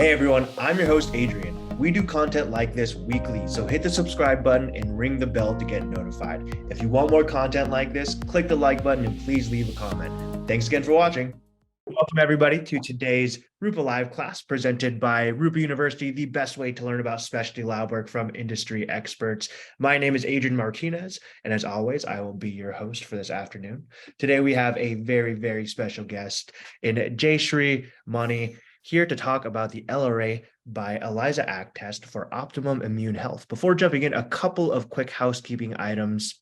Hey everyone, I'm your host Adrian. We do content like this weekly, so hit the subscribe button and ring the bell to get notified. If you want more content like this, click the like button and please leave a comment. Thanks again for watching. Welcome everybody to today's Rupa Live class presented by Rupa University, the best way to learn about specialty lab work from industry experts. My name is Adrian Martinez, and as always, I will be your host for this afternoon. Today we have a very, very special guest in Jayashree Mani, here to talk about the LRA by ELISA ACT test for optimum immune health. Before jumping in, a couple of quick housekeeping items.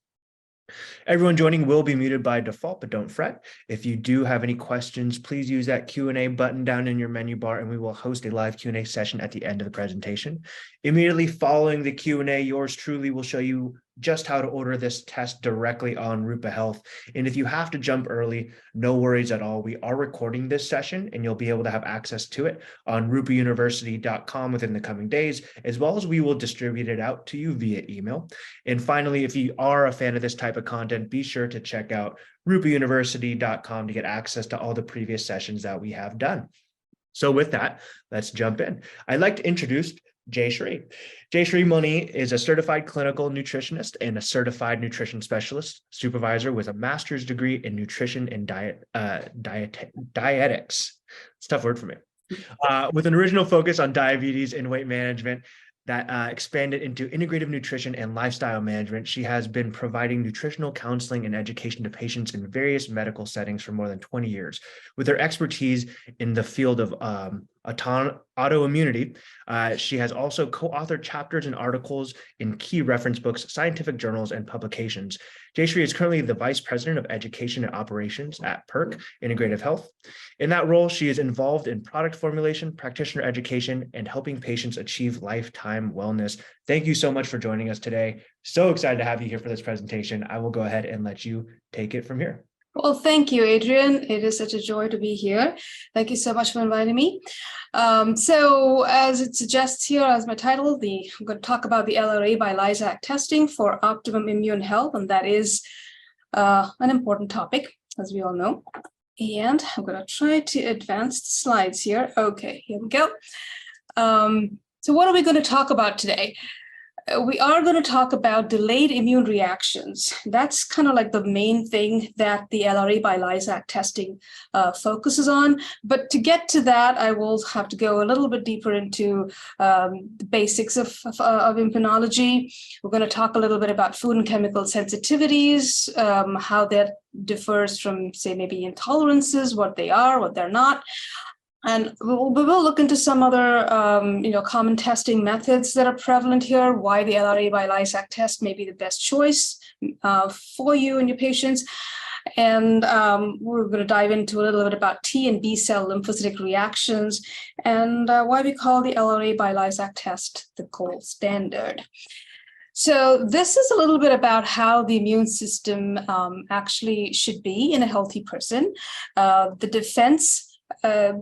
Everyone joining will be muted by default, but don't fret. If you do have any questions, please use that Q&A button down in your menu bar, and we will host a live Q&A session at the end of the presentation. Immediately following the Q&A, yours truly will show you just how to order this test directly on Rupa Health. And if you have to jump early, no worries at all. We are recording this session and you'll be able to have access to it on rupauniversity.com within the coming days, as well as we will distribute it out to you via email. And finally, if you are a fan of this type of content, be sure to check out rupauniversity.com to get access to all the previous sessions that we have done. So with that, let's jump in. I'd like to introduce Jayashree. Jayashree Mani is a certified clinical nutritionist and a certified nutrition specialist supervisor with a master's degree in nutrition and dietetics. It's a tough word for me. With an original focus on diabetes and weight management that expanded into integrative nutrition and lifestyle management. She has been providing nutritional counseling and education to patients in various medical settings for more than 20 years. With her expertise in the field of autoimmunity, she has also co-authored chapters and articles in key reference books, scientific journals, and publications. Jayashree is currently the Vice President of Education and Operations at PERQUE Integrative Health. In that role, she is involved in product formulation, practitioner education, and helping patients achieve lifetime wellness. Thank you so much for joining us today. So excited to have you here for this presentation. I will go ahead and let you take it from here. Well, thank you, Adrian. It is such a joy to be here. Thank you so much for inviting me. So as it suggests here as my title, I'm going to talk about the LRA by ELISA ACT testing for optimum immune health, and that is an important topic, as we all know. And I'm going to try to advance the slides here. Okay, here we go. So what are we going to talk about today? We are going to talk about delayed immune reactions. That's kind of like the main thing that the LRA by ELISA ACT testing focuses on. But to get to that, I will have to go a little bit deeper into the basics of immunology. We're going to talk a little bit about food and chemical sensitivities, how that differs from, say, maybe intolerances, what they are, what they're not. And we will look into some other, common testing methods that are prevalent here, why the LRA by ELISA ACT test may be the best choice for you and your patients. And we're going to dive into a little bit about T and B cell lymphocytic reactions and why we call the LRA by ELISA ACT test the gold standard. So this is a little bit about how the immune system actually should be in a healthy person. The defense the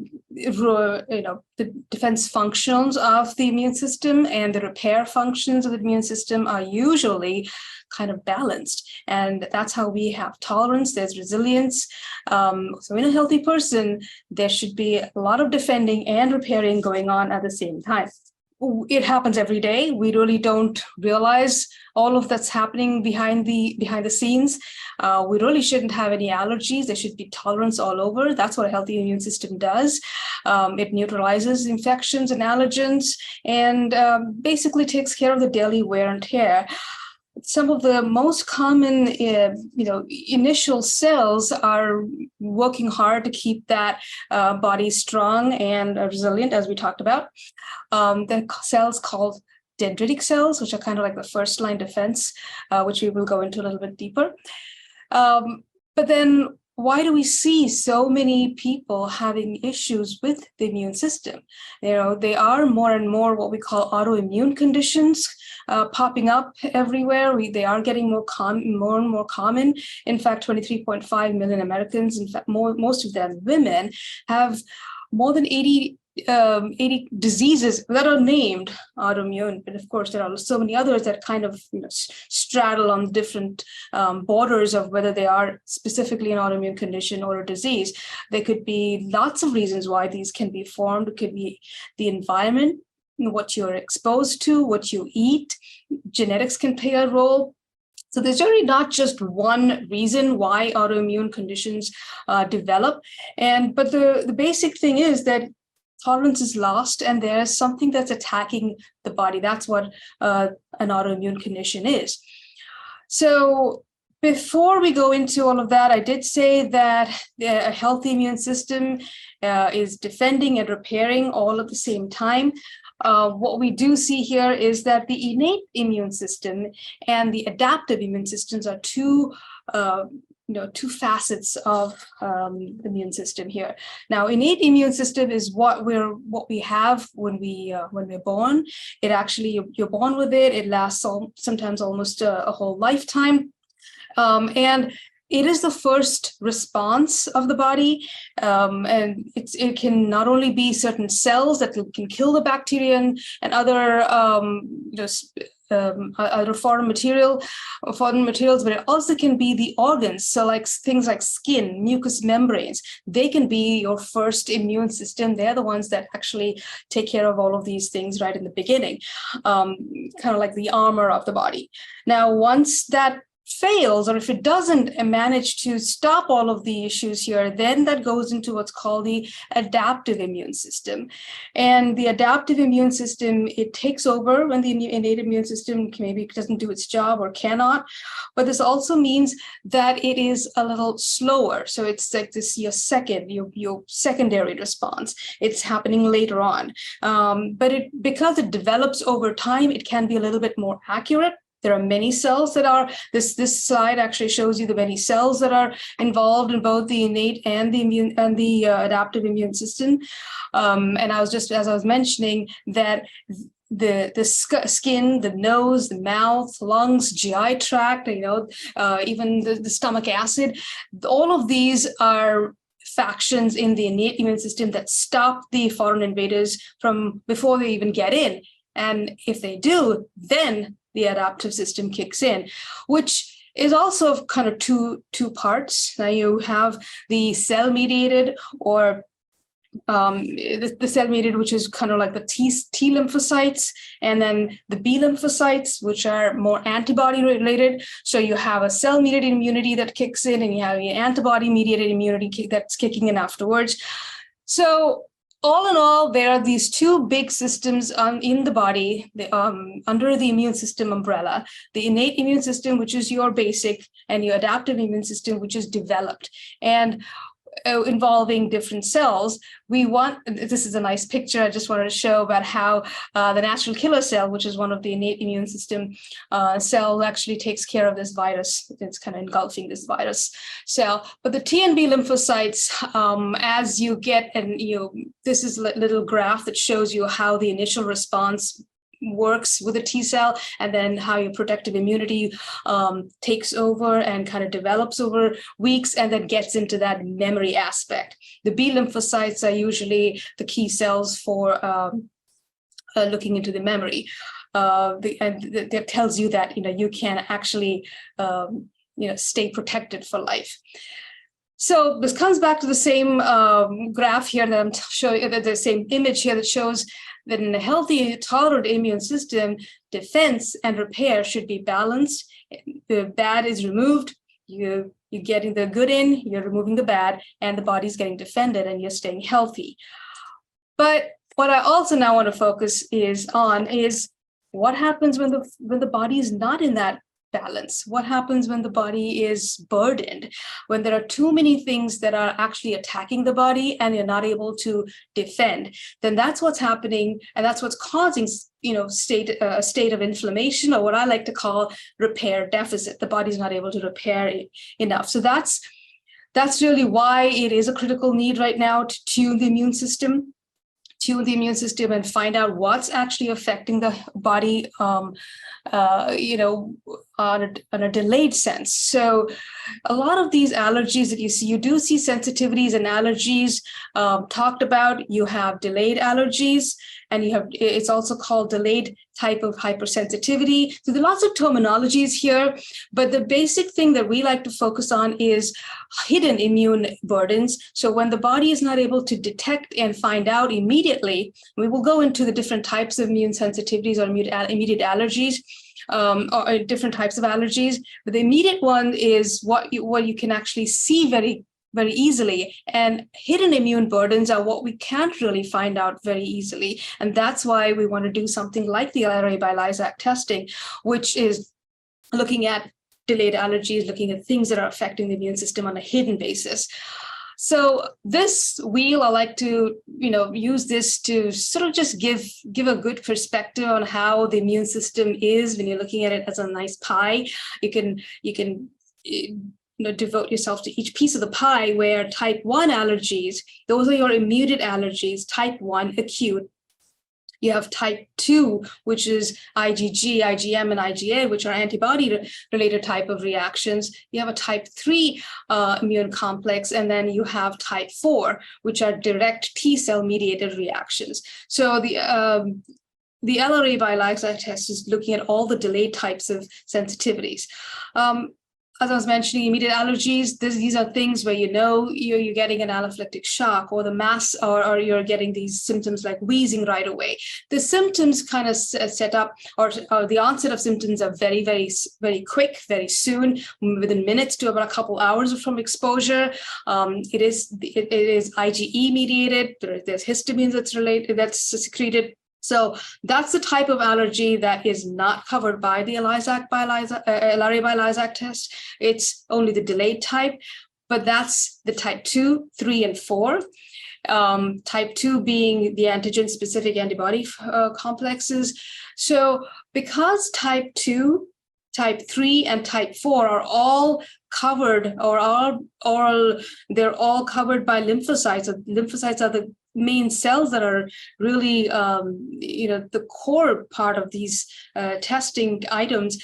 defense functions of the immune system and the repair functions of the immune system are usually kind of balanced. And that's how we have tolerance, there's resilience. So in a healthy person, there should be a lot of defending and repairing going on at the same time. It happens every day. We really don't realize all of that's happening behind the scenes. We really shouldn't have any allergies. There should be tolerance all over. That's what a healthy immune system does. It neutralizes infections and allergens and basically takes care of the daily wear and tear. Some of the most common, initial cells are working hard to keep that body strong and resilient, as we talked about. The cells called dendritic cells, which are kind of like the first line defense, which we will go into a little bit deeper. But then why do we see so many people having issues with the immune system? They are more and more what we call autoimmune conditions popping up everywhere. They are getting more and more common. In fact, 23.5 million Americans, in fact, most of them women, have more than 80 80 diseases that are named autoimmune, but of course there are so many others that kind of straddle on different borders of whether they are specifically an autoimmune condition or a disease. There could be lots of reasons why these can be formed. It could be the environment, what you're exposed to, what you eat. Genetics can play a role. So there's generally not just one reason why autoimmune conditions develop, but the basic thing is that tolerance is lost, and there's something that's attacking the body. That's what an autoimmune condition is. So before we go into all of that, I did say that a healthy immune system is defending and repairing all at the same time. What we do see here is that the innate immune system and the adaptive immune systems are two facets of the immune system here. Now, innate immune system is what we have when we're born. It actually, you're born with it. It lasts sometimes almost a whole lifetime, and it is the first response of the body, and it can not only be certain cells that can kill the bacteria and other other foreign materials, but it also can be the organs. So like things like skin, mucous membranes, they can be your first immune system. They're the ones that actually take care of all of these things right in the beginning, kind of like the armor of the body. Now, once that fails, or if it doesn't manage to stop all of the issues here, then that goes into what's called the adaptive immune system. And the adaptive immune system, it takes over when the innate immune system maybe doesn't do its job or cannot. But this also means that it is a little slower. So it's like this your secondary response. It's happening later on. But because it develops over time, it can be a little bit more accurate. There are many cells that are, this slide actually shows you the many cells that are involved in both the innate and the adaptive immune system. And I was just, as I was mentioning, that the skin, the nose, the mouth, lungs, GI tract, even the stomach acid, all of these are factions in the innate immune system that stop the foreign invaders from before they even get in. And if they do, then the adaptive system kicks in, which is also kind of two parts. Now you have the cell-mediated, or the cell-mediated, which is kind of like the T lymphocytes, and then the B lymphocytes, which are more antibody-related. So you have a cell-mediated immunity that kicks in, and you have the antibody-mediated immunity that's kicking in afterwards. So all in all, there are these two big systems in the body under the immune system umbrella: the innate immune system, which is your basic, and your adaptive immune system, which is developed. And involving different cells. This is a nice picture I just wanted to show about how the natural killer cell, which is one of the innate immune system cell, actually takes care of this virus. It's kind of engulfing this virus cell. But the T and B lymphocytes, as you get, this is a little graph that shows you how the initial response works with a T cell, and then how your protective immunity takes over and kind of develops over weeks, and then gets into that memory aspect. The B lymphocytes are usually the key cells for looking into the memory. That tells you that you can actually stay protected for life. So this comes back to the same graph here that I'm showing, the same image here that shows that in a healthy, tolerant immune system, defense and repair should be balanced. The bad is removed, you're getting the good in, you're removing the bad, and the body's getting defended, and you're staying healthy. But what I also now want to focus on is what happens when the body is not in that balance. What happens when the body is burdened, when there are too many things that are actually attacking the body and you're not able to defend? Then that's what's happening, and that's what's causing a state of inflammation, or what I like to call repair deficit. The body's not able to repair enough. So that's really why it is a critical need right now to tune the immune system and find out what's actually affecting the body, on a delayed sense. So a lot of these allergies that you see, you do see sensitivities and allergies talked about. You have delayed allergies, and it's also called delayed type of hypersensitivity. So there are lots of terminologies here, but the basic thing that we like to focus on is hidden immune burdens. So when the body is not able to detect and find out immediately, we will go into the different types of immune sensitivities or immediate allergies, or different types of allergies. But the immediate one is what you can actually see very, very easily. And hidden immune burdens are what we can't really find out very easily. And that's why we want to do something like the LRA by ELISA testing, which is looking at delayed allergies, looking at things that are affecting the immune system on a hidden basis. So this wheel, I like to, use this to sort of just give a good perspective on how the immune system is when you're looking at it as a nice pie. You can devote yourself to each piece of the pie, where type 1 allergies, those are your immediate allergies, type 1 acute. You have type 2, which is IgG, IgM, and IgA, which are antibody-related type of reactions. You have a type 3 immune complex, and then you have type 4, which are direct T-cell mediated reactions. So the LRA by ELISA test is looking at all the delayed types of sensitivities. As I was mentioning, immediate allergies, these are things where you're getting an anaphylactic shock, or the mass, or you're getting these symptoms like wheezing right away. The symptoms kind of set up, or the onset of symptoms are very, very, very quick, very soon, within minutes to about a couple hours from exposure. It is IgE mediated. There's histamine that's secreted. So that's the type of allergy that is not covered by the LRA by ELISA test. It's only the delayed type, but that's the type 2, 3, and 4. Type 2 being the antigen-specific antibody complexes. So because type 2, type 3, and type 4 are all covered, they're all covered by lymphocytes. Lymphocytes are the main cells that are really, the core part of these testing items.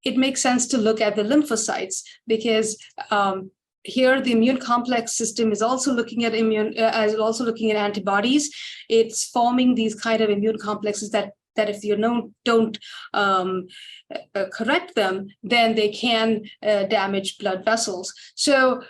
It makes sense to look at the lymphocytes, because here the immune complex system is also looking at antibodies. It's forming these kind of immune complexes that if you don't correct them, then they can damage blood vessels. So,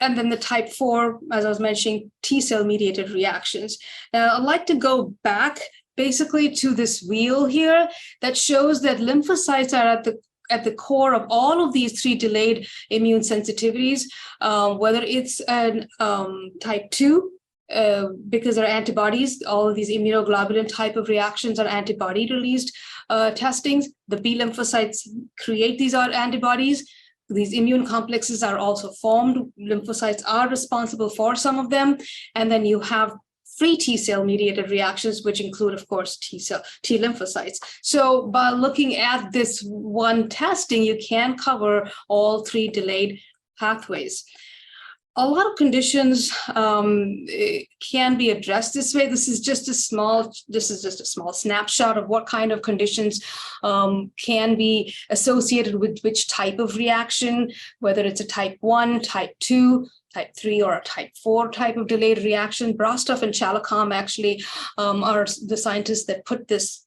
and then the type 4, as I was mentioning, T-cell mediated reactions. Now, I'd like to go back basically to this wheel here that shows that lymphocytes are at the core of all of these 3 delayed immune sensitivities, whether it's an type 2, because they're antibodies. All of these immunoglobulin type of reactions are antibody-released testings. The B lymphocytes create these antibodies. These immune complexes are also formed. Lymphocytes are responsible for some of them. And then you have free T-cell mediated reactions, which include, of course, T lymphocytes. So by looking at this one testing, you can cover all 3 delayed pathways. A lot of conditions can be addressed this way. This is just a small snapshot of what kind of conditions can be associated with which type of reaction, whether it's a type 1, type 2, type 3, or a type 4 type of delayed reaction. Brostoff and Chalicom actually are the scientists that put this,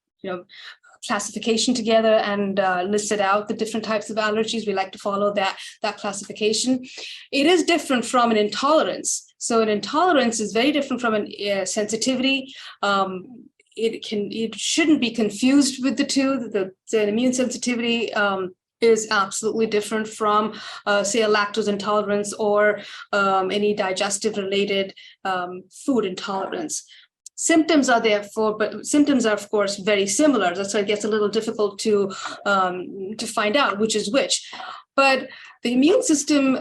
classification together and listed out the different types of allergies. We like to follow that classification. It is different from an intolerance. So an intolerance is very different from a sensitivity. It shouldn't be confused with the two. The immune sensitivity is absolutely different from, say, a lactose intolerance or any digestive related food intolerance. Symptoms are symptoms are, of course, very similar. That's why it gets a little difficult to find out which is which. But the immune system,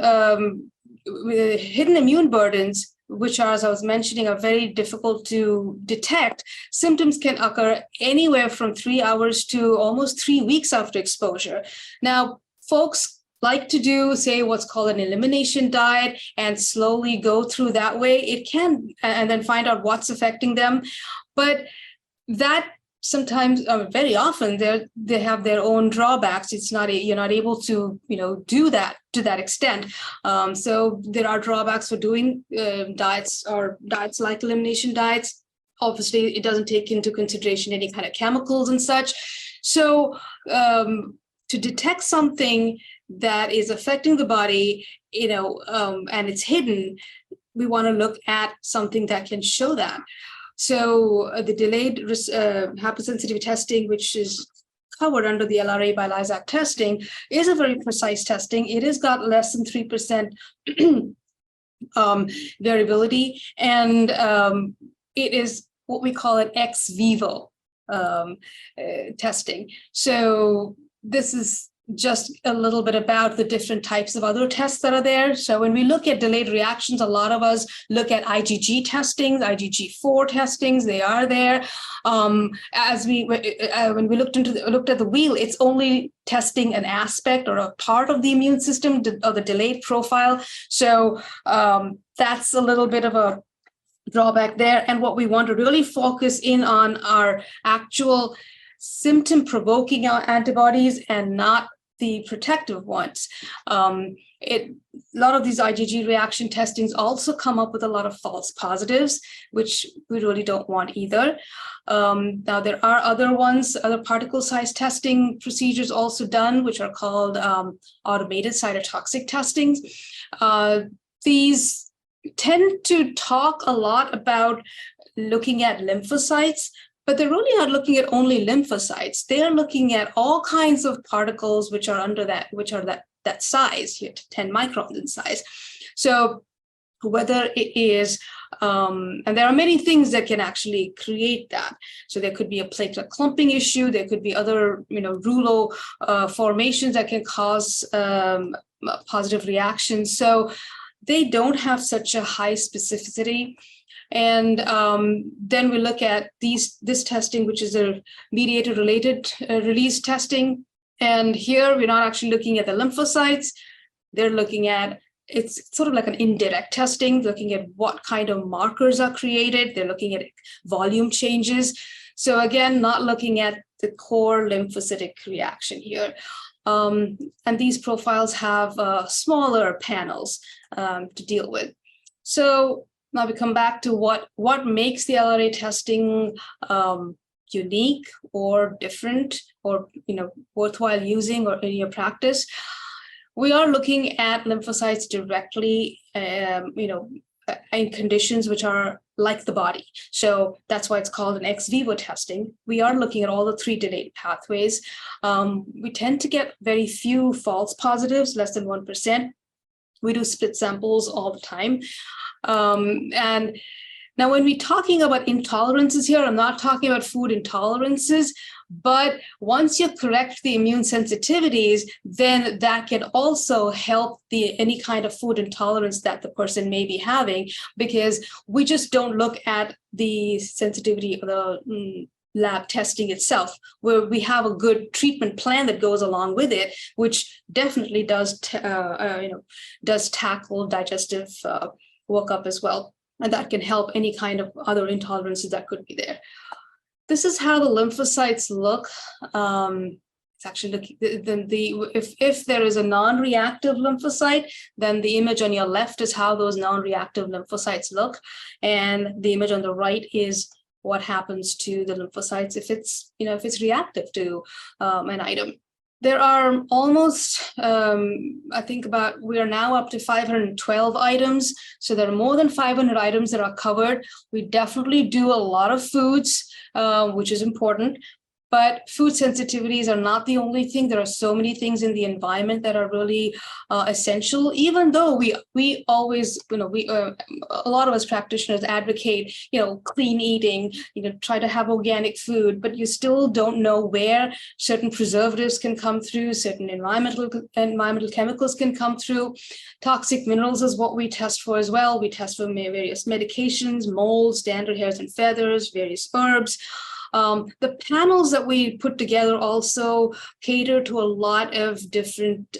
hidden immune burdens, which are, as I was mentioning, are very difficult to detect. Symptoms can occur anywhere from 3 hours to almost 3 weeks after exposure. Now, folks like to do, say, what's called an elimination diet and slowly go through that way. It can, and then find out what's affecting them. But that sometimes, very often, they have their own drawbacks. You're not able to, do that to that extent. So there are drawbacks for doing diets like elimination diets. Obviously, it doesn't take into consideration any kind of chemicals and such. So to detect something that is affecting the body, and it's hidden, we want to look at something that can show that. So the delayed hypersensitivity testing, which is covered under the LRA by ELISA testing, is a very precise testing. It has got less than 3% variability, and it is what we call an ex vivo testing. So this is just a little bit about the different types of other tests that are there. So when we look at delayed reactions, a lot of us look at IgG testings, IgG4 testings. They are there. When we looked at the wheel, it's only testing an aspect or a part of the immune system or the delayed profile. So that's a little bit of a drawback there. And what we want to really focus in on are actual symptom-provoking antibodies and not the protective ones. A lot of these IgG reaction testings also come up with a lot of false positives, which we really don't want either. Now, there are other particle size testing procedures also done, which are called automated cytotoxic testings. These tend to talk a lot about looking at lymphocytes, but they're really not looking at only lymphocytes. They're looking at all kinds of particles which are that size, 10 microns in size. So whether it is, and there are many things that can actually create that. So there could be a platelet clumping issue. There could be other, rouleau formations that can cause positive reactions. So they don't have such a high specificity. And then we look at this testing, which is a mediator related release testing. And here we're not actually looking at the lymphocytes. They're looking at, it's sort of like an indirect testing, looking at what kind of markers are created. They're looking at volume changes. So again, not looking at the core lymphocytic reaction here. And these profiles have smaller panels to deal with. So now we come back to what makes the LRA testing unique or different or worthwhile using or in your practice. We are looking at lymphocytes directly, in conditions which are like the body. So that's why it's called an ex vivo testing. We are looking at all the 3 delayed pathways. We tend to get very few false positives, less than 1%. We do split samples all the time. And now when we're talking about intolerances here, I'm not talking about food intolerances, but once you correct the immune sensitivities, then that can also help any kind of food intolerance that the person may be having, because we just don't look at the sensitivity of the lab testing itself, where we have a good treatment plan that goes along with it, which definitely does tackle digestive workup as well. And that can help any kind of other intolerances that could be there. This is how the lymphocytes look. It's actually looking, if there is a non-reactive lymphocyte, then the image on your left is how those non-reactive lymphocytes look. And the image on the right is what happens to the lymphocytes if it's reactive to an item. There are almost, we are now up to 512 items. So there are more than 500 items that are covered. We definitely do a lot of foods, which is important. But food sensitivities are not the only thing. There are so many things in the environment that are really essential, even though we always, a lot of us practitioners advocate, clean eating, try to have organic food, but you still don't know where certain preservatives can come through, certain environmental chemicals can come through. Toxic minerals is what we test for as well. We test for various medications, molds, dander hairs and feathers, various herbs. The panels that we put together also cater to a lot of different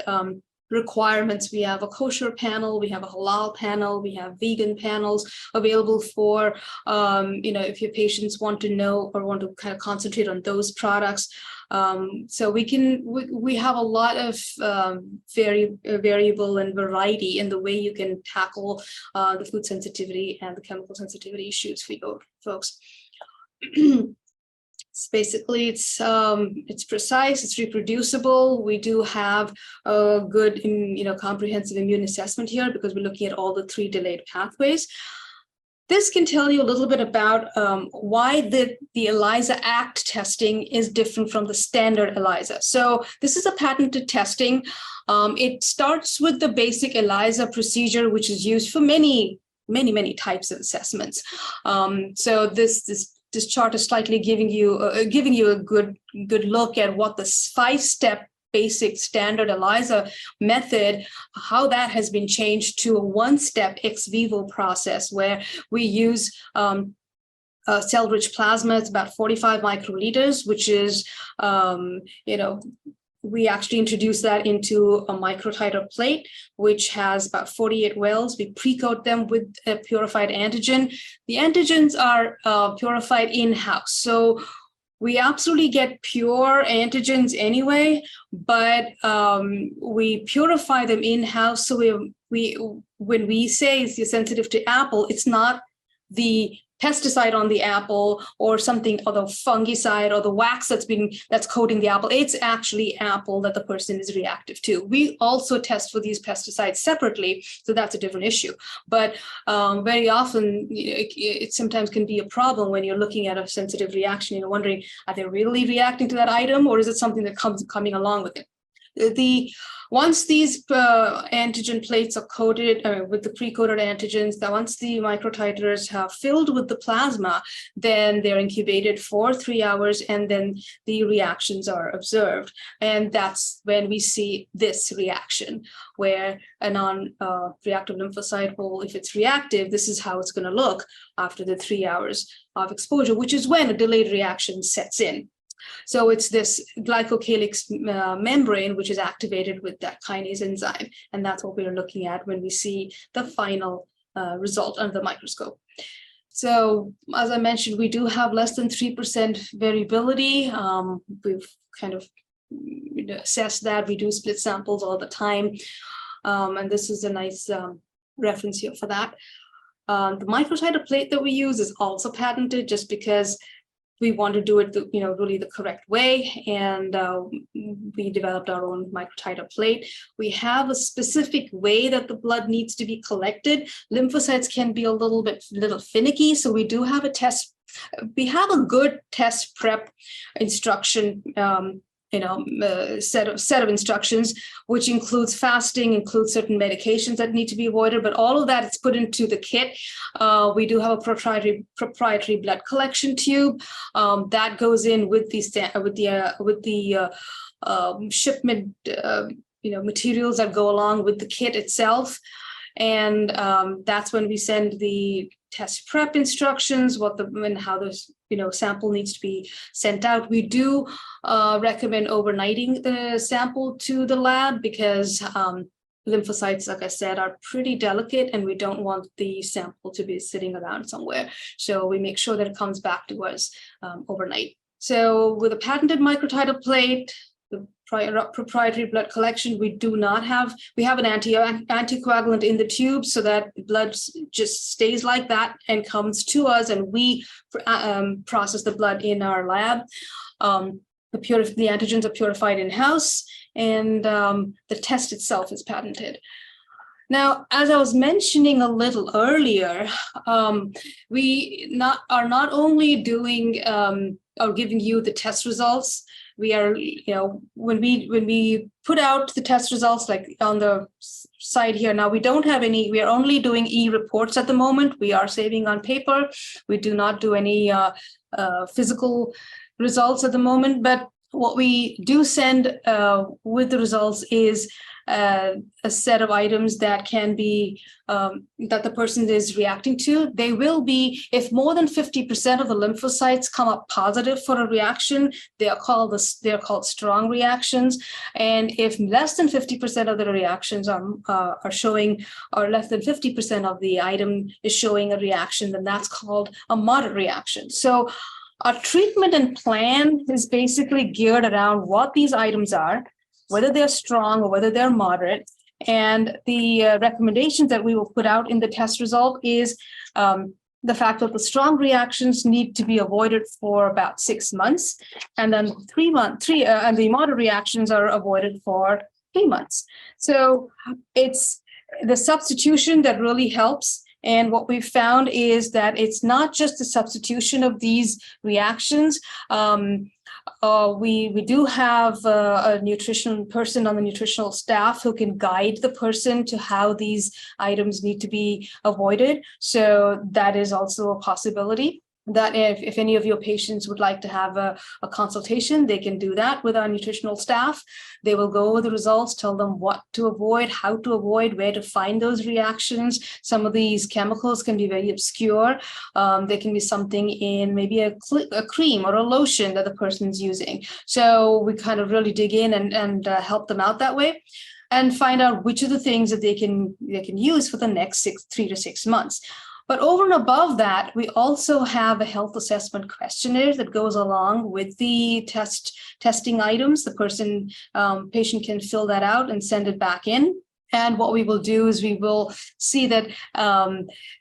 requirements. We have a kosher panel, we have a halal panel, we have vegan panels available for, if your patients want to know or want to kind of concentrate on those products. So we have a lot of variable and variety in the way you can tackle the food sensitivity and the chemical sensitivity issues for your folks. It's precise, it's reproducible. We do have a good, comprehensive immune assessment here because we're looking at all the 3 delayed pathways. This can tell you a little bit about why the ELISA Act testing is different from the standard ELISA. So this is a patented testing. It starts with the basic ELISA procedure, which is used for many types of assessments. So this chart is slightly giving you a good look at what the 5-step basic standard ELISA method, how that has been changed to a 1-step ex vivo process where we use cell-rich plasma. It's about 45 microliters, which is, we actually introduce that into a microtiter plate, which has about 48 wells. We pre-coat them with a purified antigen. The antigens are purified in-house. So we absolutely get pure antigens anyway, but we purify them in-house. So when we say you're sensitive to apple, it's not the pesticide on the apple or something, or the fungicide or the wax that's coating the apple. It's actually apple that the person is reactive to. We also test for these pesticides separately, so that's a different issue. But very often, it sometimes can be a problem when you're looking at a sensitive reaction. You're wondering, are they really reacting to that item, or is it something that coming along with it? Once these antigen plates are coated with the pre-coated antigens, once the microtiters have filled with the plasma, then they're incubated for 3 hours, and then the reactions are observed. And that's when we see this reaction, where a non-reactive lymphocyte will, if it's reactive, this is how it's going to look after the 3 hours of exposure, which is when a delayed reaction sets in. So it's this glycocalyx membrane, which is activated with that kinase enzyme. And that's what we're looking at when we see the final result under the microscope. So as I mentioned, we do have less than 3% variability. We've kind of assessed that. We do split samples all the time. And this is a nice reference here for that. The microtiter plate that we use is also patented just because we want to do it, really the correct way, and we developed our own microtiter plate. We have a specific way that the blood needs to be collected. Lymphocytes can be a little finicky, so we do have a test. We have a good test prep instruction, set of instructions, which includes fasting, includes certain medications that need to be avoided, but all of that is put into the kit. We do have a proprietary blood collection tube that goes in with the shipment, materials that go along with the kit itself. And that's when we send the test prep instructions, how this sample needs to be sent out. We do recommend overnighting the sample to the lab because lymphocytes, like I said, are pretty delicate, and we don't want the sample to be sitting around somewhere. So we make sure that it comes back to us overnight. So with a patented microtiter plate, the proprietary blood collection, we have an anticoagulant in the tube so that blood just stays like that and comes to us, and we process the blood in our lab. The antigens are purified in-house, and the test itself is patented. Now, as I was mentioning a little earlier, we are not only doing or giving you the test results. We are, when we put out the test results, like on the side here, now we don't have any, we are only doing e-reports at the moment. We are saving on paper. We do not do any physical results at the moment, but what we do send with the results is a set of items that can be that the person is reacting to. They will be, if more than 50% of the lymphocytes come up positive for a reaction, they are called strong reactions. And if less than 50% of the reactions are showing, or less than 50% of the item is showing a reaction, then that's called a moderate reaction. So our treatment and plan is basically geared around what these items are, whether they're strong or whether they're moderate. And the recommendations that we will put out in the test result is the fact that the strong reactions need to be avoided for about 6 months, and then and the moderate reactions are avoided for 3 months. So it's the substitution that really helps. And what we've found is that it's not just the substitution of these reactions. We do have a nutrition person on the nutritional staff who can guide the person to how these items need to be avoided. So that is also a possibility. That if any of your patients would like to have a consultation, they can do that with our nutritional staff. They will go over the results, tell them what to avoid, how to avoid, where to find those reactions. Some of these chemicals can be very obscure. There can be something in maybe a cream or a lotion that the person's using. So we kind of really dig in and help them out that way, and find out which of the things that they can use for the next 3 to 6 months. But over and above that, we also have a health assessment questionnaire that goes along with the testing items. The patient can fill that out and send it back in. And what we will do is we will see that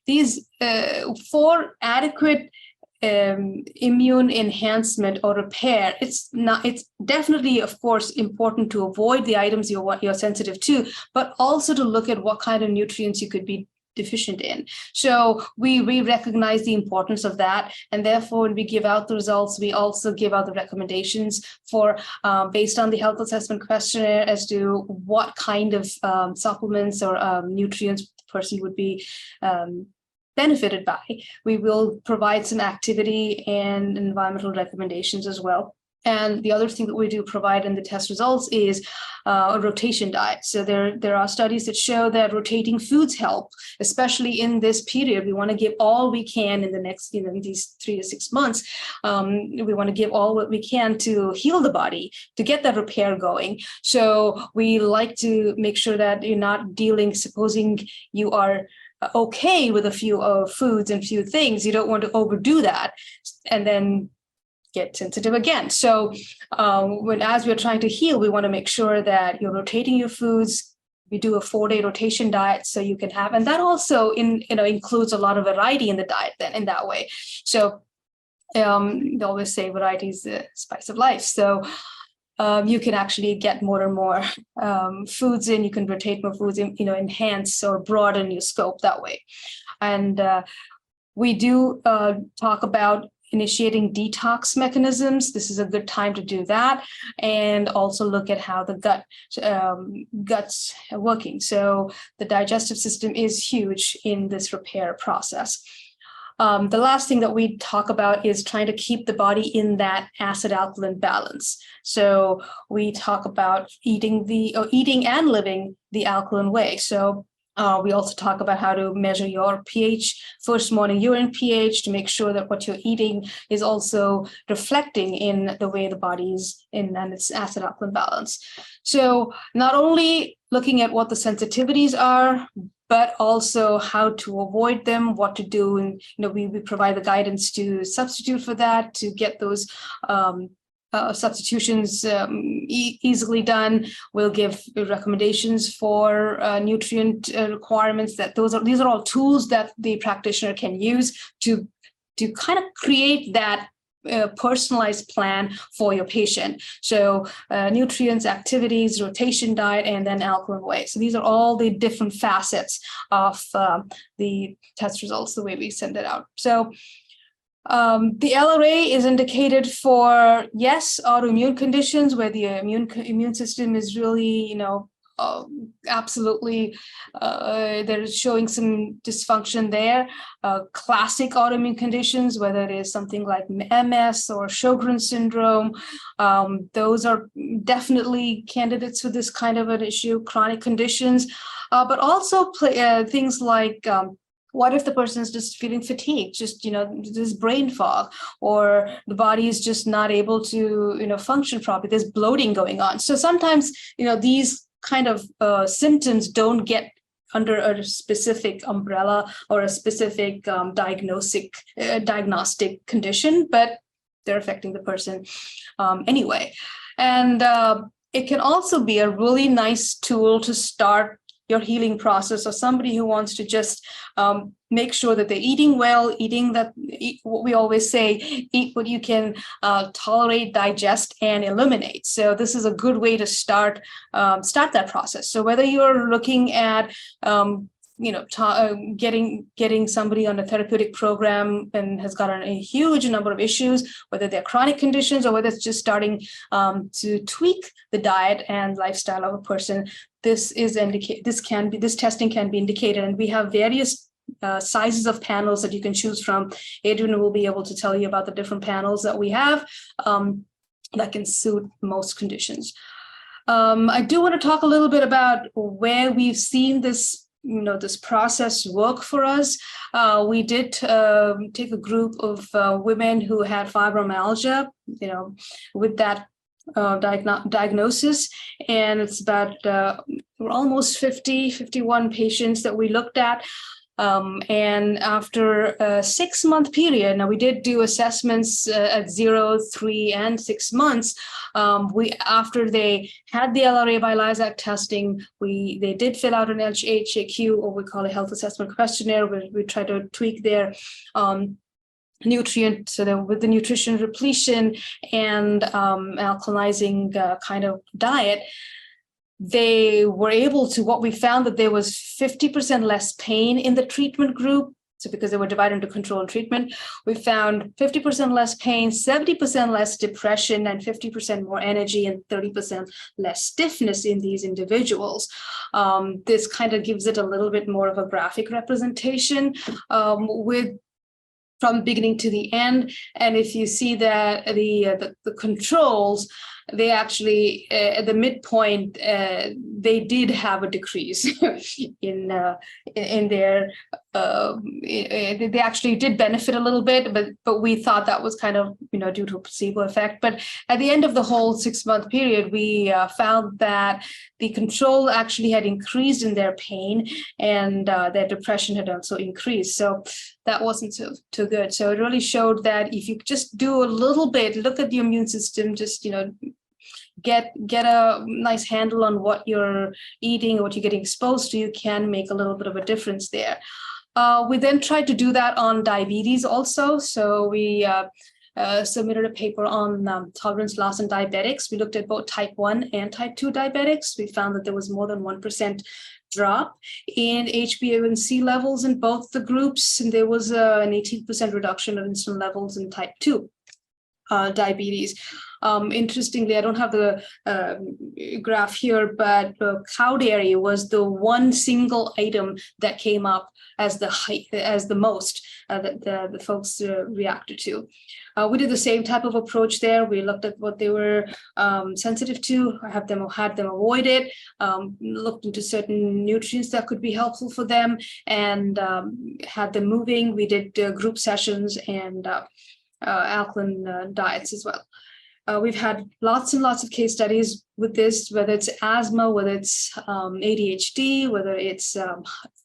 these for adequate immune enhancement or repair, it's definitely, of course, important to avoid the items you're sensitive to, but also to look at what kind of nutrients you could be deficient in. So we recognize the importance of that, and therefore when we give out the results, we also give out the recommendations for based on the health assessment questionnaire as to what kind of supplements or nutrients the person would be benefited by. We will provide some activity and environmental recommendations as well. And the other thing that we do provide in the test results is a rotation diet. So there are studies that show that rotating foods help, especially in this period. We want to give all we can in the next, in these 3 to 6 months. We want to give all what we can to heal the body, to get that repair going. So we like to make sure that you're not dealing, supposing you are okay with a few foods and few things, you don't want to overdo that and then get sensitive again. So as we're trying to heal, we want to make sure that you're rotating your foods. We do a 4-day rotation diet so you can have, and that also includes a lot of variety in the diet then in that way. So they always say variety is the spice of life. So you can actually get more and more foods in, you can rotate more foods in, enhance or broaden your scope that way. And we do talk about initiating detox mechanisms. This is a good time to do that, and also look at how the gut's working. So the digestive system is huge in this repair process. The last thing that we talk about is trying to keep the body in that acid-alkaline balance. So we talk about eating and living the alkaline way. So we also talk about how to measure your pH, first morning urine pH, to make sure that what you're eating is also reflecting in the way the body is in and its acid-alkaline balance. So not only looking at what the sensitivities are, but also how to avoid them, what to do. And we provide the guidance to substitute for that, to get those substitutions easily done. We'll give recommendations for nutrient requirements. These are all tools that the practitioner can use to kind of create that personalized plan for your patient. So nutrients, activities, rotation diet, and then alkaline way. So these are all the different facets of the test results, the way we send it out. So the LRA is indicated for, yes, autoimmune conditions where the immune system is really, absolutely, they're showing some dysfunction there. Classic autoimmune conditions, whether it is something like MS or Sjogren's syndrome, those are definitely candidates for this kind of an issue. Chronic conditions, but also things like what if the person is just feeling fatigued, just, this brain fog, or the body is just not able to, function properly. There's bloating going on. So sometimes, these kind of symptoms don't get under a specific umbrella or a specific diagnostic condition, but they're affecting the person anyway. And it can also be a really nice tool to start your healing process, or somebody who wants to just make sure that they're eating well, what we always say, eat what you can tolerate, digest, and eliminate. So this is a good way to start that process. So whether you're looking at getting somebody on a therapeutic program and has got a huge number of issues, whether they're chronic conditions or whether it's just starting to tweak the diet and lifestyle of a person, this testing can be indicated. And we have various sizes of panels that you can choose from. Adrian will be able to tell you about the different panels that we have that can suit most conditions. I do want to talk a little bit about where we've seen this process work for us. We did take a group of women who had fibromyalgia, with that diagnosis, and it's about almost 51 patients that we looked at. And after a 6-month period, now we did do assessments at 0, 3, and 6 months. After they had the LRA by ELISA testing, they did fill out an HAQ, or we call a health assessment questionnaire, where we try to tweak their nutrient, so that with the nutrition repletion and alkalizing kind of diet, they were able to, what we found, that there was 50% less pain in the treatment group. So because they were divided into control and treatment, we found 50% less pain, 70% less depression, and 50% more energy, and 30% less stiffness in these individuals. This kind of gives it a little bit more of a graphic representation from beginning to the end. And if you see that the controls, they actually at the midpoint they did have a decrease in their they actually did benefit a little bit, but we thought that was kind of due to a placebo effect. But at the end of the whole 6-month period, we found that the control actually had increased in their pain, and their depression had also increased. So that wasn't too good. So it really showed that if you just do a little bit, look at the immune system, just get a nice handle on what you're eating or what you're getting exposed to, you can make a little bit of a difference there. We then tried to do that on diabetes also. So we submitted a paper on tolerance loss in diabetics. We looked at both type 1 and type 2 diabetics. We found that there was more than 1% drop in HbA1c levels in both the groups, and there was an 18% reduction of insulin levels in type 2 diabetes. Interestingly, I don't have the graph here, but cow dairy was the one single item that came up as the most that the folks reacted to. We did the same type of approach there. We looked at what they were sensitive to, had them avoid it, looked into certain nutrients that could be helpful for them, and had them moving. We did group sessions and alkaline diets as well. We've had lots and lots of case studies with this, whether it's asthma, whether it's ADHD, whether it's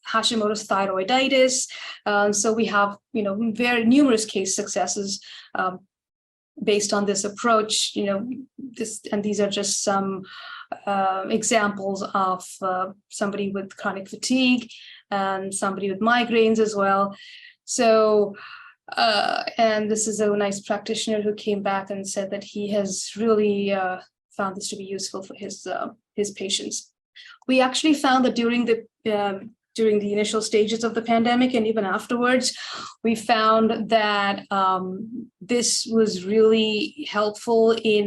Hashimoto's thyroiditis. So we have, very numerous case successes based on this approach. These are just some examples of somebody with chronic fatigue and somebody with migraines as well. So. And this is a nice practitioner who came back and said that he has really found this to be useful for his patients. We actually found that during during the initial stages of the pandemic and even afterwards, we found that this was really helpful in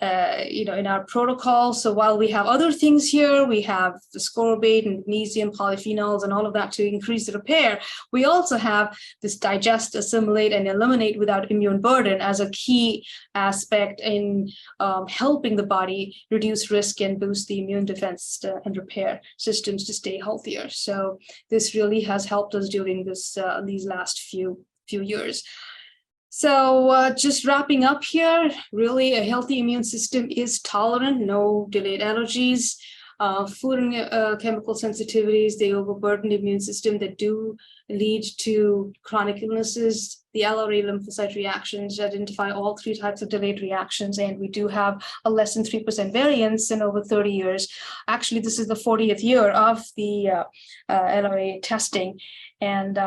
in our protocol. So while we have other things here, we have the ascorbate and magnesium, polyphenols, and all of that to increase the repair, we also have this digest, assimilate, and eliminate without immune burden as a key aspect in helping the body reduce risk and boost the immune defense and repair systems to stay healthier. So this really has helped us during these last few years. So just wrapping up here, really a healthy immune system is tolerant, no delayed allergies, food and chemical sensitivities, they overburden the immune system that do lead to chronic illnesses. The LRA lymphocyte reactions identify all 3 types of delayed reactions, and we do have a less than 3% variance in over 30 years. Actually, this is the 40th year of the LRA testing, and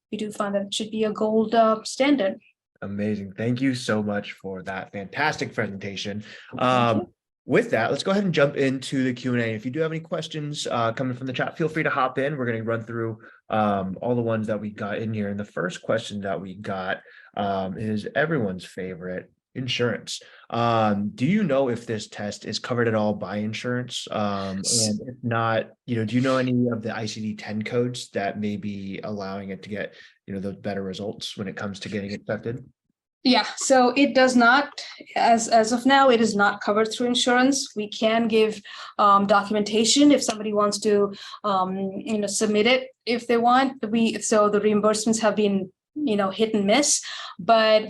we do find that it should be a gold standard. Amazing. Thank you so much for that fantastic presentation. Thank you. With that, let's go ahead and jump into the Q&A. If you do have any questions coming from the chat, feel free to hop in. We're going to run through all the ones that we got in here. And the first question that we got is everyone's favorite: insurance. Do you know if this test is covered at all by insurance? And if not, do you know any of the ICD-10 codes that may be allowing it to get, those better results when it comes to getting accepted? Yeah, so it does not, as of now, it is not covered through insurance. We can give documentation if somebody wants to, submit it if they want. So the reimbursements have been, hit and miss, but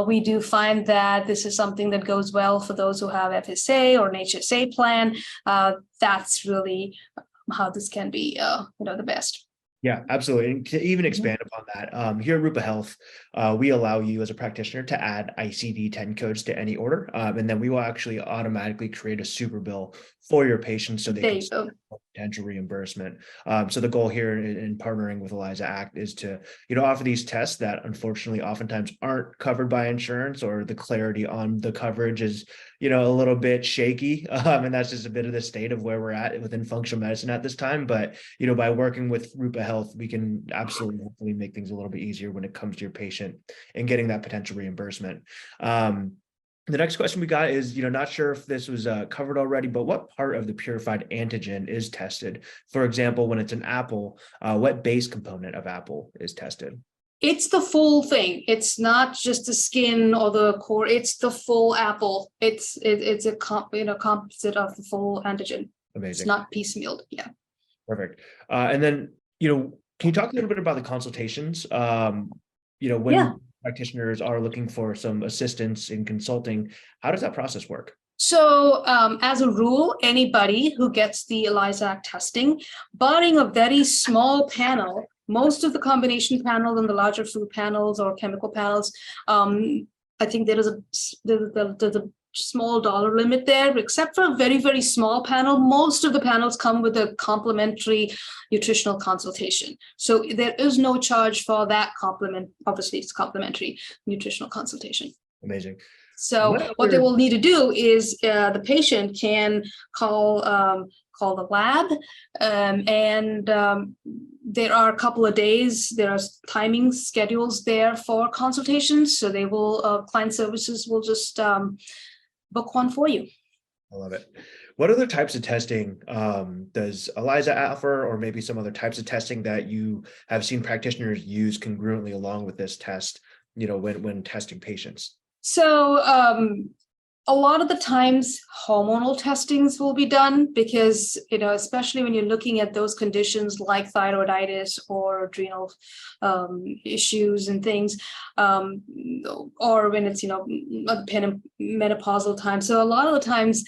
we do find that this is something that goes well for those who have FSA or an HSA plan. That's really how this can be, the best. Yeah, absolutely. And to even expand upon that, here at Rupa Health, we allow you as a practitioner to add ICD-10 codes to any order, and then we will actually automatically create a super bill for your patients so they can potential reimbursement. So the goal here in partnering with ELISA Act is to, offer these tests that unfortunately oftentimes aren't covered by insurance, or the clarity on the coverage is, a little bit shaky. And that's just a bit of the state of where we're at within functional medicine at this time. But, by working with Rupa Health, we can absolutely hopefully make things a little bit easier when it comes to your patient and getting that potential reimbursement. The next question we got is, not sure if this was covered already, but what part of the purified antigen is tested? For example, when it's an apple, what base component of apple is tested? It's the full thing. It's not just the skin or the core. It's the full apple. It's a composite of the full antigen. Amazing. It's not piecemealed. Yeah. Perfect. And then, can you talk a little bit about the consultations? When practitioners are looking for some assistance in consulting, how does that process work? So as a rule, anybody who gets the ELISA Act testing, barring a very small panel, most of the combination panels and the larger food panels or chemical panels, I think there's a small dollar limit there, except for a very, very small panel. Most of the panels come with a complimentary nutritional consultation. So there is no charge for that obviously it's complimentary nutritional consultation. Amazing. So what they will need to do is the patient can call the lab, and there are a couple of days, there are timing schedules there for consultations. So they will, client services will just book one for you. I love it. What other types of testing does ELISA offer, or maybe some other types of testing that you have seen practitioners use congruently along with this test, when testing patients? So a lot of the times hormonal testings will be done because, especially when you're looking at those conditions like thyroiditis or adrenal issues and things, or when it's, menopausal time. So a lot of the times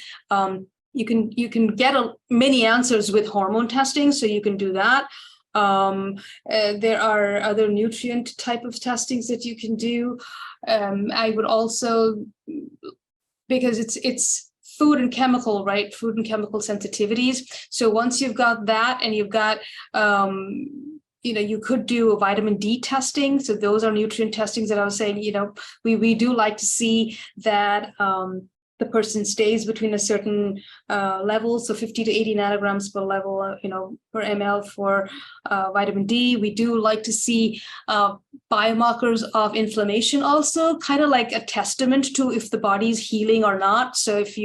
you can get many answers with hormone testing. So you can do that. There are other nutrient type of testings that you can do. I would also, because it's food and chemical, right? Food and chemical sensitivities. So once you've got that and you've got, you could do a vitamin D testing. So those are nutrient testings that I was saying, we do like to see that the person stays between a certain level, so 50 to 80 nanograms per level, per ml for vitamin D. We do like to see biomarkers of inflammation also, kind of like a testament to if the body is healing or not. So if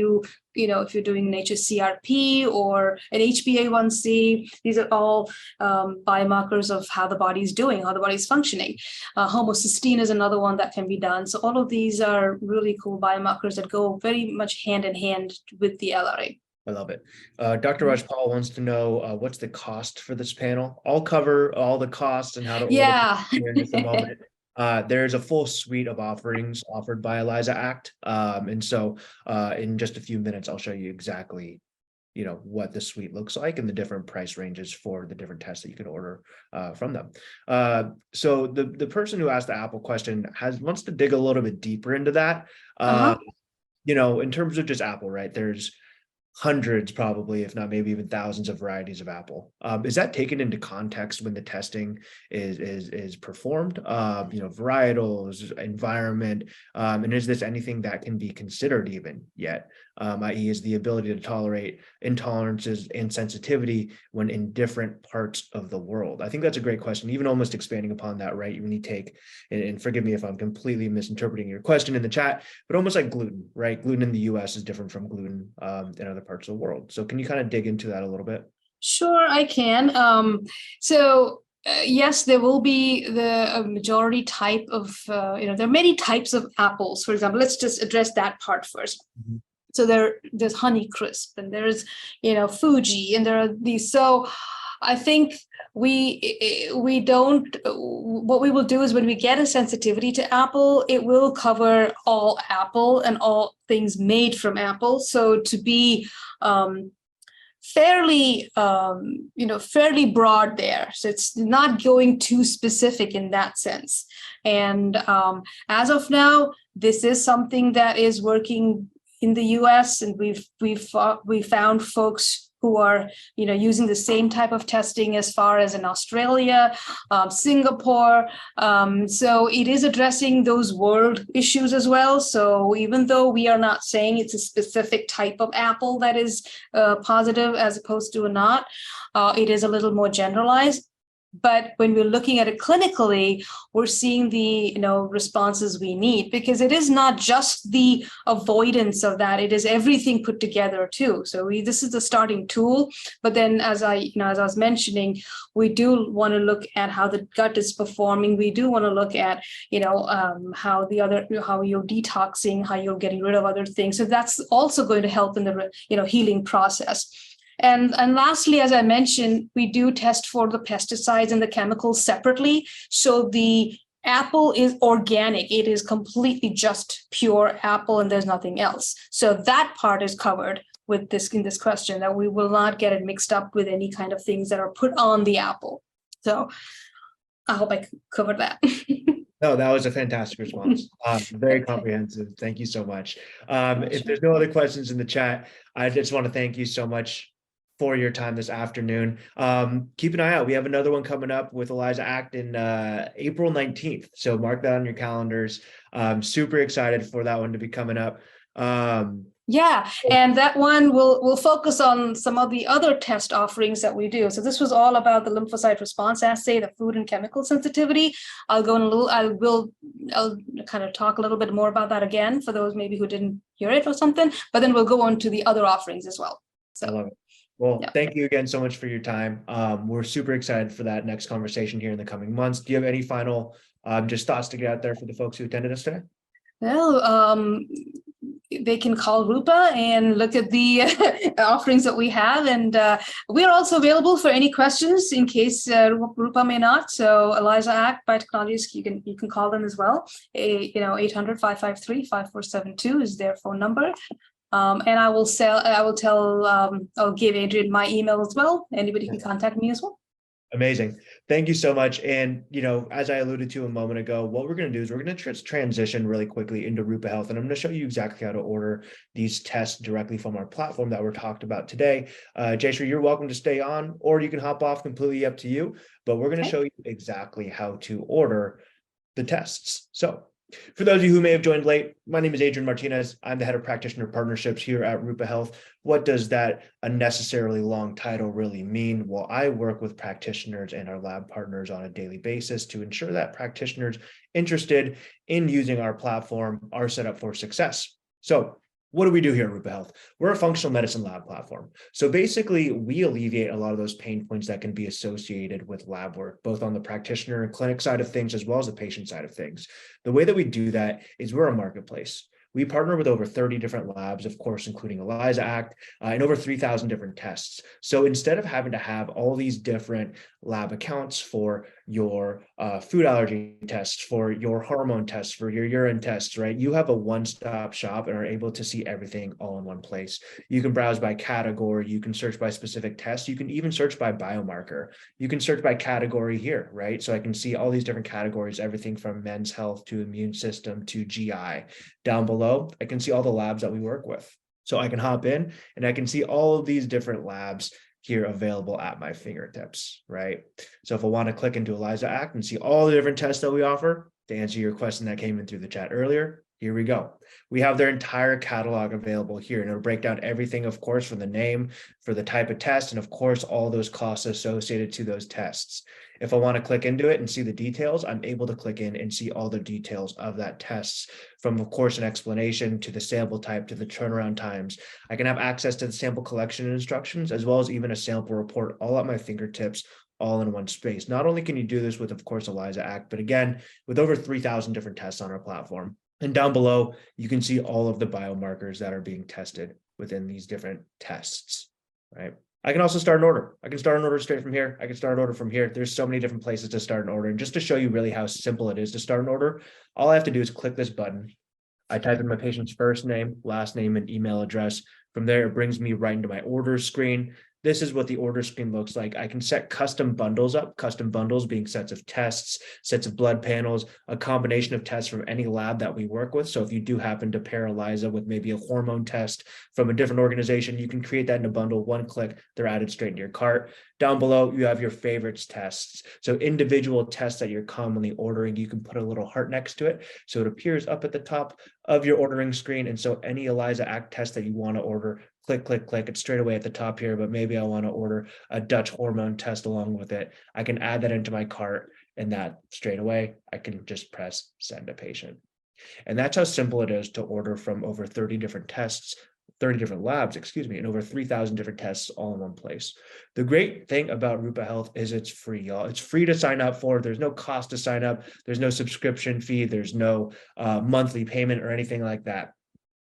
if you're doing an HSCRP or an HbA1c, these are all biomarkers of how the body is doing, how the body is functioning. Homocysteine is another one that can be done. So all of these are really cool biomarkers that go very much hand in hand with the LRA. I love it. Dr. Rajpal wants to know what's the cost for this panel. I'll cover all the costs and how to order here in just a moment. There's a full suite of offerings offered by ELISA Act. And so in just a few minutes, I'll show you exactly, what the suite looks like and the different price ranges for the different tests that you can order from them. So the person who asked the Apple question wants to dig a little bit deeper into that. In terms of just Apple, right? There's hundreds, probably, if not maybe even thousands of varieties of apple. Is that taken into context when the testing is performed? Varietals, environment, and is this anything that can be considered even yet? I.e., is the ability to tolerate intolerances and sensitivity when in different parts of the world? I think that's a great question. Even almost expanding upon that, right? When you take, and forgive me if I'm completely misinterpreting your question in the chat, but almost like gluten, right? Gluten in the US is different from gluten in other parts of the world. So can you kind of dig into that a little bit? Sure, I can. Yes, there will be the majority type of, there are many types of apples. For example, let's just address that part first. Mm-hmm. So there's Honeycrisp, and there's, Fuji, and there are these. So I think we don't, what we will do is when we get a sensitivity to apple, it will cover all apple and all things made from apple. So to be fairly broad there. So it's not going too specific in that sense. And as of now, this is something that is working in the US, and we've found folks who are using the same type of testing as far as in Australia, Singapore. So it is addressing those world issues as well. So even though we are not saying it's a specific type of apple that is positive as opposed to a not, it is a little more generalized. But when we're looking at it clinically, we're seeing the responses we need, because it is not just the avoidance of that; it is everything put together too. So this is the starting tool. But then, as I was mentioning, we do want to look at how the gut is performing. We do want to look at how you're detoxing, how you're getting rid of other things. So that's also going to help in the healing process. And lastly, as I mentioned, we do test for the pesticides and the chemicals separately. So the apple is organic. It is completely just pure apple, and there's nothing else. So that part is covered with this in this question, that we will not get it mixed up with any kind of things that are put on the apple. So I hope I covered that. No, that was a fantastic response. Very comprehensive. Thank you so much. If there's no other questions in the chat, I just want to thank you so much for your time this afternoon. Keep an eye out. We have another one coming up with ELISA Act in April 19th. So mark that on your calendars. Super excited for that one to be coming up. Yeah, and that one will focus on some of the other test offerings that we do. So this was all about the lymphocyte response assay, the food and chemical sensitivity. I'll kind of talk a little bit more about that again for those maybe who didn't hear it or something, but then we'll go on to the other offerings as well. So I love it. Well, Thank you again so much for your time. We're super excited for that next conversation here in the coming months. Do you have any final just thoughts to get out there for the folks who attended us today? Well, they can call Rupa and look at the offerings that we have. And we're also available for any questions in case Rupa may not. So ELISA Act Biotechnologies, you can call them as well. 800-553-5472 is their phone number. And I'll give Adrian my email as well. Anybody can contact me as well. Amazing. Thank you so much. And, as I alluded to a moment ago, what we're going to do is we're going to transition really quickly into Rupa Health. And I'm going to show you exactly how to order these tests directly from our platform that we're talked about today. Jayashree, you're welcome to stay on, or you can hop off, completely up to you. But we're going to show you exactly how to order the tests. So For those of you who may have joined late, my name is Adrian Martinez. I'm the head of practitioner partnerships here at Rupa Health. What does that unnecessarily long title really mean? Well, I work with practitioners and our lab partners on a daily basis to ensure that practitioners interested in using our platform are set up for success. So what do we do here at Rupa Health? We're a functional medicine lab platform. So basically, we alleviate a lot of those pain points that can be associated with lab work, both on the practitioner and clinic side of things, as well as the patient side of things. The way that we do that is we're a marketplace. We partner with over 30 different labs, of course, including ELISA Act, and over 3,000 different tests. So instead of having to have all these different lab accounts for your food allergy tests, for your hormone tests, for your urine tests, right? You have a one-stop shop and are able to see everything all in one place. You can browse by category. You can search by specific tests. You can even search by biomarker. You can search by category here, right? So I can see all these different categories, everything from men's health to immune system to GI. Down below, I can see all the labs that we work with. So I can hop in and I can see all of these different labs here available at my fingertips, right? So if I want to click into ELISA Act and see all the different tests that we offer, to answer your question that came in through the chat earlier, here we go. We have their entire catalog available here, and it'll break down everything, of course, from the name, for the type of test, and of course, all those costs associated to those tests. If I want to click into it and see the details, I'm able to click in and see all the details of that test, from, of course, an explanation to the sample type to the turnaround times. I can have access to the sample collection instructions, as well as even a sample report, all at my fingertips, all in one space. Not only can you do this with, of course, ELISA Act, but again, with over 3,000 different tests on our platform. And down below, you can see all of the biomarkers that are being tested within these different tests, right? I can also start an order. I can start an order straight from here. I can start an order from here. There's so many different places to start an order. And just to show you really how simple it is to start an order, all I have to do is click this button. I type in my patient's first name, last name, and email address. From there, it brings me right into my orders screen. This is what the order screen looks like. I can set custom bundles up, custom bundles being sets of tests, sets of blood panels, a combination of tests from any lab that we work with. So if you do happen to pair ELISA with maybe a hormone test from a different organization, you can create that in a bundle, one click, they're added straight into your cart. Down below, you have your favorites tests. So individual tests that you're commonly ordering, you can put a little heart next to it. So it appears up at the top of your ordering screen. And so any ELISA Act test that you want to order, click, click, click. It's straight away at the top here, but maybe I want to order a Dutch hormone test along with it. I can add that into my cart, and that straight away, I can just press send a patient. And that's how simple it is to order from over 30 different tests, 30 different labs, and over 3,000 different tests all in one place. The great thing about Rupa Health is it's free, y'all. It's free to sign up for. There's no cost to sign up. There's no subscription fee. There's no monthly payment or anything like that.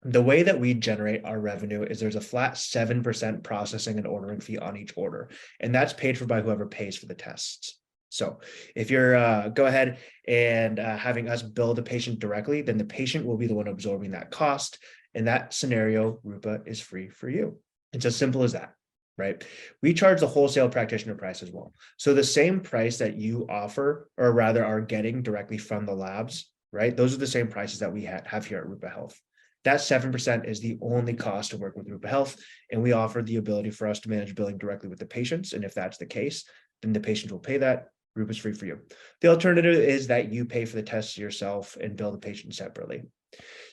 The way that we generate our revenue is there's a flat 7% processing and ordering fee on each order, and that's paid for by whoever pays for the tests. So if you're go ahead and having us bill the patient directly, then the patient will be the one absorbing that cost. In that scenario, Rupa is free for you. It's as simple as that, right? We charge the wholesale practitioner price as well. So the same price that you offer, or rather are getting directly from the labs, right? Those are the same prices that we have here at Rupa Health. That 7% is the only cost to work with Rupa Health, and we offer the ability for us to manage billing directly with the patients. And if that's the case, then the patient will pay that. Rupa's free for you. The alternative is that you pay for the tests yourself and bill the patient separately.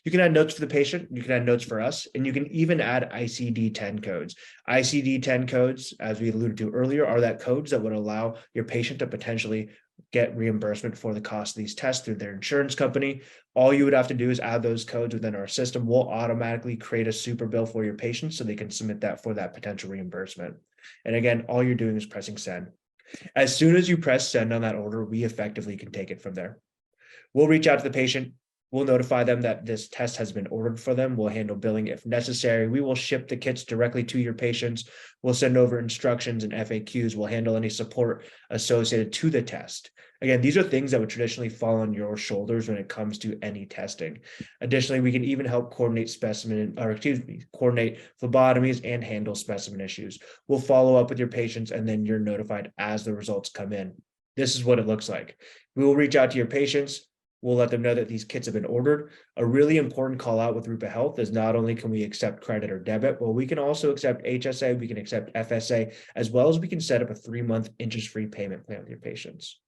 You can add notes for the patient, you can add notes for us, and you can even add ICD-10 codes. ICD-10 codes, as we alluded to earlier, are that codes that would allow your patient to potentially get reimbursement for the cost of these tests through their insurance company. All you would have to do is add those codes within our system. We'll automatically create a super bill for your patient so they can submit that for that potential reimbursement. And again, all you're doing is pressing send. As soon as you press send on that order, we effectively can take it from there. We'll reach out to the patient. We'll notify them that this test has been ordered for them. We'll handle billing if necessary. We will ship the kits directly to your patients. We'll send over instructions and FAQs. We'll handle any support associated to the test. Again, these are things that would traditionally fall on your shoulders when it comes to any testing. Additionally, we can even help coordinate coordinate phlebotomies and handle specimen issues. We'll follow up with your patients, and then you're notified as the results come in. This is what it looks like. We will reach out to your patients. We'll let them know that these kits have been ordered. A really important call out with Rupa Health is not only can we accept credit or debit, but we can also accept HSA, we can accept FSA, as well as we can set up a 3-month interest-free payment plan with your patients.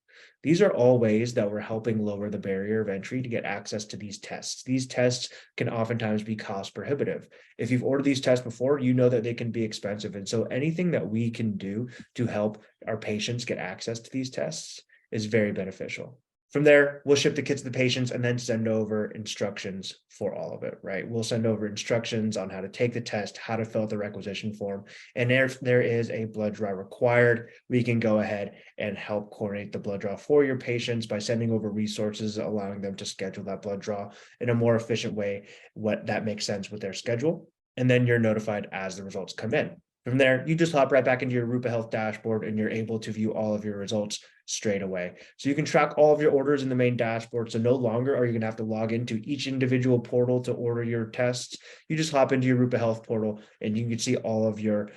These are all ways that we're helping lower the barrier of entry to get access to these tests. These tests can oftentimes be cost prohibitive. If you've ordered these tests before, you know that they can be expensive. And so anything that we can do to help our patients get access to these tests is very beneficial. From there, we'll ship the kits to the patients and then send over instructions for all of it, right? We'll send over instructions on how to take the test, how to fill out the requisition form. And if there is a blood draw required, we can go ahead and help coordinate the blood draw for your patients by sending over resources, allowing them to schedule that blood draw in a more efficient way, what that makes sense with their schedule. And then you're notified as the results come in. From there, you just hop right back into your Rupa Health dashboard and you're able to view all of your results straight away. So you can track all of your orders in the main dashboard. So no longer are you going to have to log into each individual portal to order your tests. You just hop into your Rupa Health portal and you can see all of your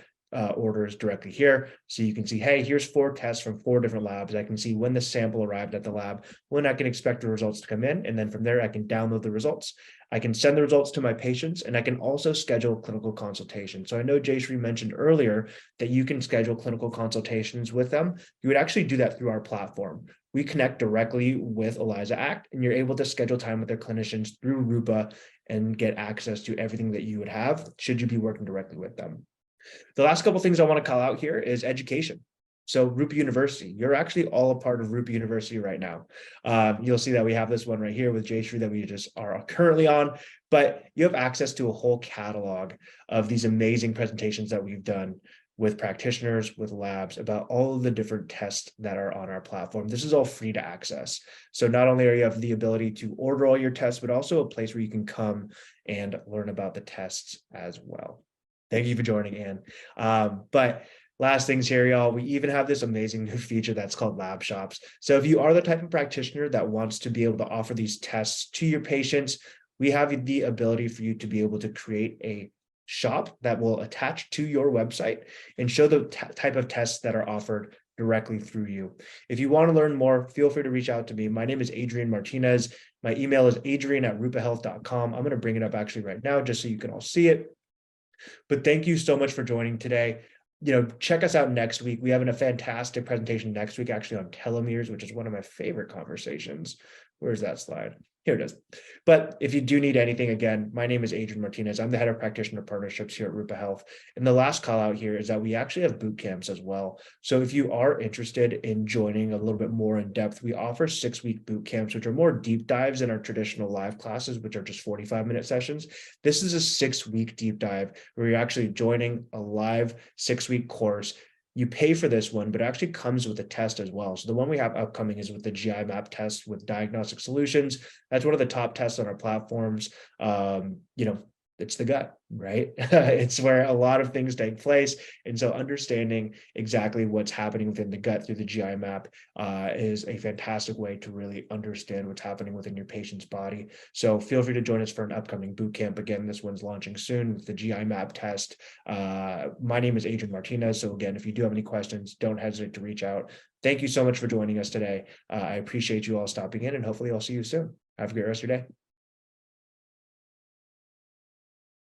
orders directly here. So you can see, hey, here's 4 tests from 4 different labs. I can see when the sample arrived at the lab, when I can expect the results to come in. And then from there, I can download the results. I can send the results to my patients, and I can also schedule clinical consultation. So I know Jayashree mentioned earlier that you can schedule clinical consultations with them. You would actually do that through our platform. We connect directly with ELISA Act, and you're able to schedule time with their clinicians through Rupa and get access to everything that you would have should you be working directly with them. The last couple of things I want to call out here is education. So Rupa University, you're actually all a part of Rupa University right now. You'll see that we have this one right here with Jayashree that we just are currently on, but you have access to a whole catalog of these amazing presentations that we've done with practitioners, with labs, about all of the different tests that are on our platform. This is all free to access. So not only are you have the ability to order all your tests, but also a place where you can come and learn about the tests as well. Thank you for joining, Anne. But last things here, y'all, we even have this amazing new feature that's called Lab Shops. So if you are the type of practitioner that wants to be able to offer these tests to your patients, we have the ability for you to be able to create a shop that will attach to your website and show the type of tests that are offered directly through you. If you want to learn more, feel free to reach out to me. My name is Adrian Martinez. My email is adrian@rupahealth.com. I'm going to bring it up actually right now just so you can all see it. But thank you so much for joining today. Check us out next week. We have a fantastic presentation next week, actually on telomeres, which is one of my favorite conversations. Where's that slide? Here it is. But if you do need anything, again, my name is Adrian Martinez. I'm the head of practitioner partnerships here at Rupa Health. And the last call out here is that we actually have boot camps as well. So if you are interested in joining a little bit more in depth, we offer 6-week boot camps, which are more deep dives than our traditional live classes, which are just 45-minute sessions. This is a 6-week deep dive where you're actually joining a live 6-week course. You pay for this one, but it actually comes with a test as well. So the one we have upcoming is with the GI map test with diagnostic solutions. That's one of the top tests on our platforms. It's the gut, right? It's where a lot of things take place. And so understanding exactly what's happening within the gut through the GI map is a fantastic way to really understand what's happening within your patient's body. So feel free to join us for an upcoming boot camp. Again, this one's launching soon with the GI map test. My name is Adrian Martinez. So again, if you do have any questions, don't hesitate to reach out. Thank you so much for joining us today. I appreciate you all stopping in, and hopefully I'll see you soon. Have a great rest of your day.